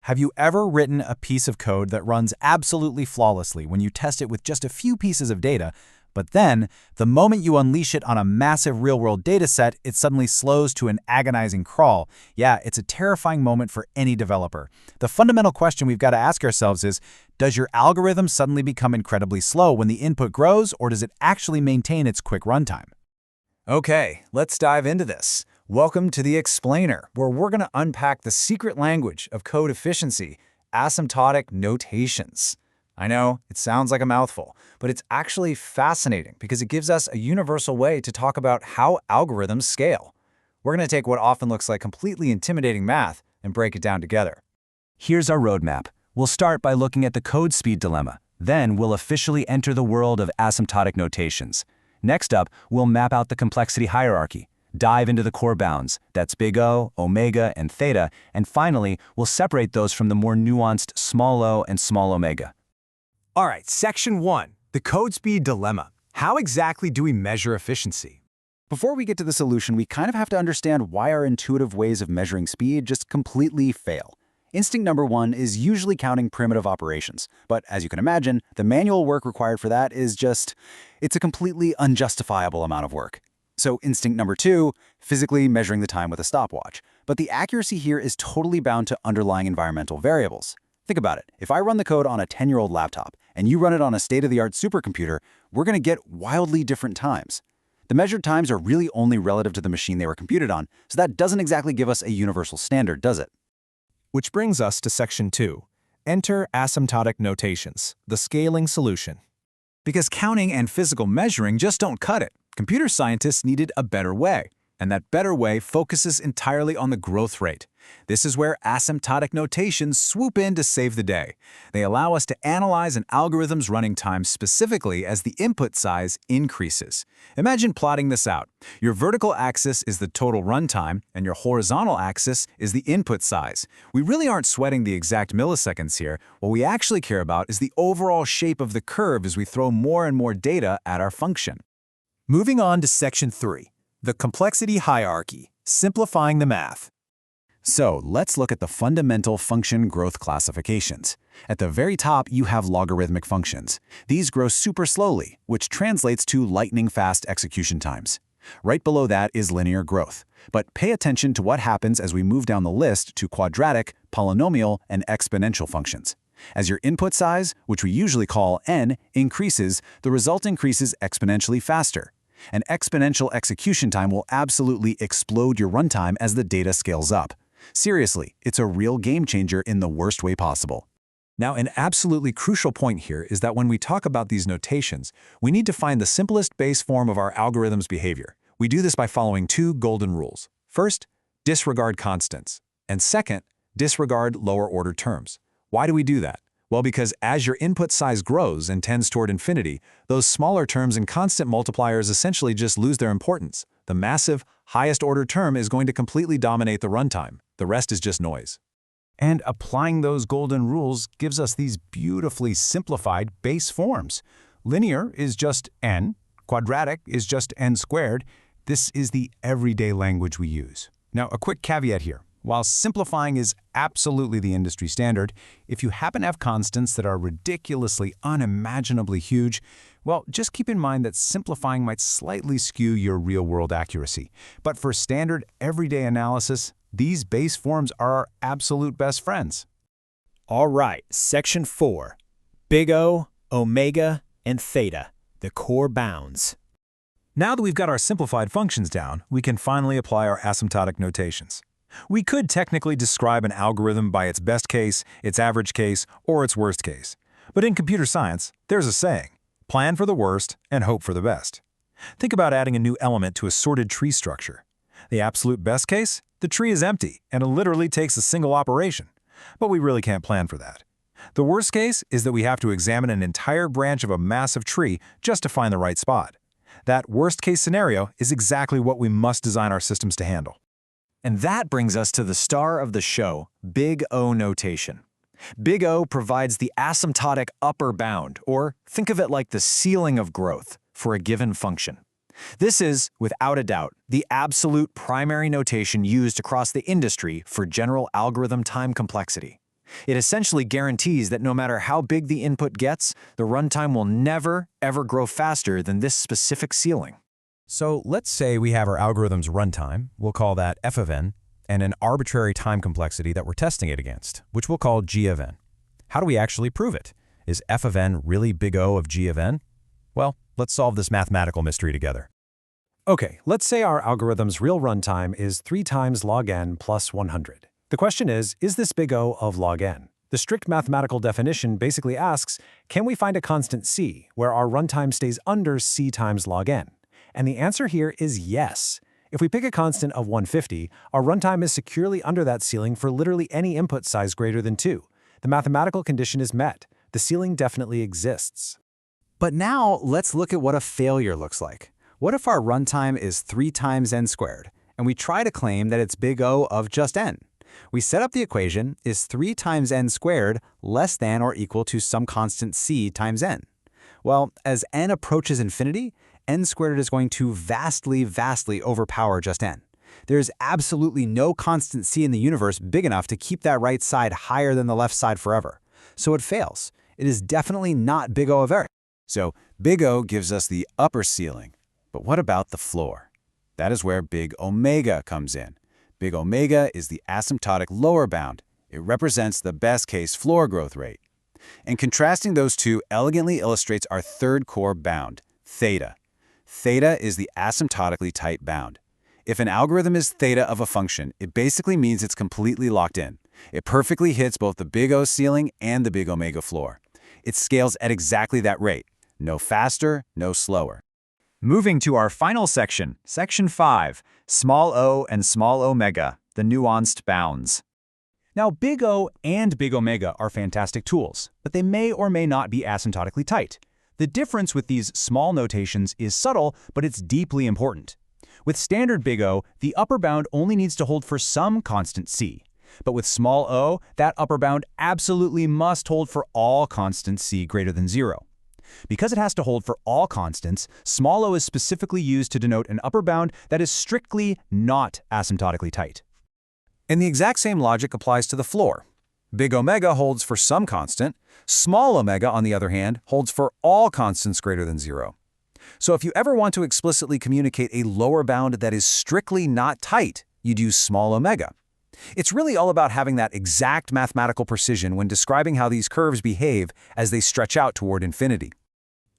Have you ever written a piece of code that runs absolutely flawlessly when you test it with just a few pieces of data, but then, the moment you unleash it on a massive real-world dataset, it suddenly slows to an agonizing crawl? Yeah, it's a terrifying moment for any developer. The fundamental question we've got to ask ourselves is, does your algorithm suddenly become incredibly slow when the input grows, or does it actually maintain its quick runtime? Okay, let's dive into this. Welcome to the Explainer, where we're going to unpack the secret language of code efficiency, asymptotic notations. I know, it sounds like a mouthful, but it's actually fascinating because it gives us a universal way to talk about how algorithms scale. We're going to take what often looks like completely intimidating math and break it down together. Here's our roadmap. We'll start by looking at the code speed dilemma. Then we'll officially enter the world of asymptotic notations. Next up, we'll map out the complexity hierarchy, dive into the core bounds, that's big O, omega, and theta, and finally, we'll separate those from the more nuanced small o and small omega. All right, Section 1, the code speed dilemma. How exactly do we measure efficiency? Before we get to the solution, we kind of have to understand why our intuitive ways of measuring speed just completely fail. Instinct number one is usually counting primitive operations, but as you can imagine, the manual work required for that is it's a completely unjustifiable amount of work. So instinct number two, physically measuring the time with a stopwatch. But the accuracy here is totally bound to underlying environmental variables. Think about it. If I run the code on a 10-year-old laptop and you run it on a state-of-the-art supercomputer, we're going to get wildly different times. The measured times are really only relative to the machine they were computed on, so that doesn't exactly give us a universal standard, does it? Which brings us to Section 2. Enter asymptotic notations, the scaling solution. Because counting and physical measuring just don't cut it. Computer scientists needed a better way, and that better way focuses entirely on the growth rate. This is where asymptotic notations swoop in to save the day. They allow us to analyze an algorithm's running time specifically as the input size increases. Imagine plotting this out. Your vertical axis is the total runtime, and your horizontal axis is the input size. We really aren't sweating the exact milliseconds here. What we actually care about is the overall shape of the curve as we throw more and more data at our function. Moving on to Section 3, the complexity hierarchy, simplifying the math. So let's look at the fundamental function growth classifications. At the very top, you have logarithmic functions. These grow super slowly, which translates to lightning-fast execution times. Right below that is linear growth. But pay attention to what happens as we move down the list to quadratic, polynomial, and exponential functions. As your input size, which we usually call n, increases, the result increases exponentially faster. An exponential execution time will absolutely explode your runtime as the data scales up. Seriously, it's a real game changer in the worst way possible. Now, an absolutely crucial point here is that when we talk about these notations, we need to find the simplest base form of our algorithm's behavior. We do this by following two golden rules. First, disregard constants. And second, disregard lower-order terms. Why do we do that? Well, because as your input size grows and tends toward infinity, those smaller terms and constant multipliers essentially just lose their importance. The massive, highest-order term is going to completely dominate the runtime. The rest is just noise. And applying those golden rules gives us these beautifully simplified base forms. Linear is just n, quadratic is just n squared. This is the everyday language we use. Now, a quick caveat here. While simplifying is absolutely the industry standard, if you happen to have constants that are ridiculously, unimaginably huge, well, just keep in mind that simplifying might slightly skew your real-world accuracy. But for standard, everyday analysis, these base forms are our absolute best friends. All right, Section 4. Big O, omega, and theta, the core bounds. Now that we've got our simplified functions down, we can finally apply our asymptotic notations. We could technically describe an algorithm by its best case, its average case, or its worst case. But in computer science, there's a saying, plan for the worst and hope for the best. Think about adding a new element to a sorted tree structure. The absolute best case? The tree is empty, and it literally takes a single operation. But we really can't plan for that. The worst case is that we have to examine an entire branch of a massive tree just to find the right spot. That worst-case scenario is exactly what we must design our systems to handle. And that brings us to the star of the show, big O notation. Big O provides the asymptotic upper bound, or think of it like the ceiling of growth, for a given function. This is, without a doubt, the absolute primary notation used across the industry for general algorithm time complexity. It essentially guarantees that no matter how big the input gets, the runtime will never, ever grow faster than this specific ceiling. So let's say we have our algorithm's runtime, we'll call that f of n, and an arbitrary time complexity that we're testing it against, which we'll call g of n. How do we actually prove it? Is f of n really big O of g of n? Well, let's solve this mathematical mystery together. Okay, let's say our algorithm's real runtime is 3 times log n plus 100. The question is this big O of log n? The strict mathematical definition basically asks, can we find a constant c where our runtime stays under c times log n? And the answer here is yes. If we pick a constant of 150, our runtime is securely under that ceiling for literally any input size greater than 2. The mathematical condition is met. The ceiling definitely exists. But now let's look at what a failure looks like. What if our runtime is 3 times n squared, and we try to claim that it's big O of just n? We set up the equation, is 3 times n squared less than or equal to some constant c times n? Well, as n approaches infinity, n squared is going to vastly overpower just n. There's absolutely no constant c in the universe big enough to keep that right side higher than the left side forever. So it fails. It is definitely not big O of n. So big O gives us the upper ceiling. But what about the floor? That is where big omega comes in. Big omega is the asymptotic lower bound. It represents the best-case floor growth rate. And contrasting those two elegantly illustrates our third core bound, theta. Theta is the asymptotically tight bound. If an algorithm is theta of a function, it basically means it's completely locked in. It perfectly hits both the big O ceiling and the big omega floor. It scales at exactly that rate. No faster, no slower. Moving to our final section, Section 5, small o and small omega, the nuanced bounds. Now, big O and big omega are fantastic tools, but they may or may not be asymptotically tight. The difference with these small notations is subtle, but it's deeply important. With standard big O, the upper bound only needs to hold for some constant c. But with small o, that upper bound absolutely must hold for all constants c greater than 0. Because it has to hold for all constants, small o is specifically used to denote an upper bound that is strictly not asymptotically tight. And the exact same logic applies to the floor. Big omega holds for some constant. Small omega, on the other hand, holds for all constants greater than 0. So if you ever want to explicitly communicate a lower bound that is strictly not tight, you'd use small omega. It's really all about having that exact mathematical precision when describing how these curves behave as they stretch out toward infinity.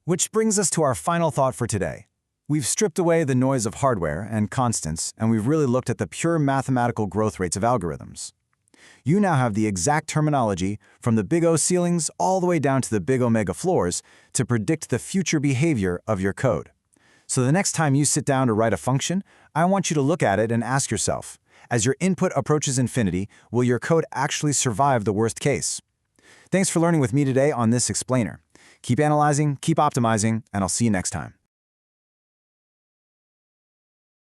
Which brings us to our final thought for today. We've stripped away the noise of hardware and constants, and we've really looked at the pure mathematical growth rates of algorithms. You now have the exact terminology from the big O ceilings all the way down to the big omega floors to predict the future behavior of your code. So the next time you sit down to write a function, I want you to look at it and ask yourself, as your input approaches infinity, will your code actually survive the worst case? Thanks for learning with me today on this explainer. Keep analyzing, keep optimizing, and I'll see you next time.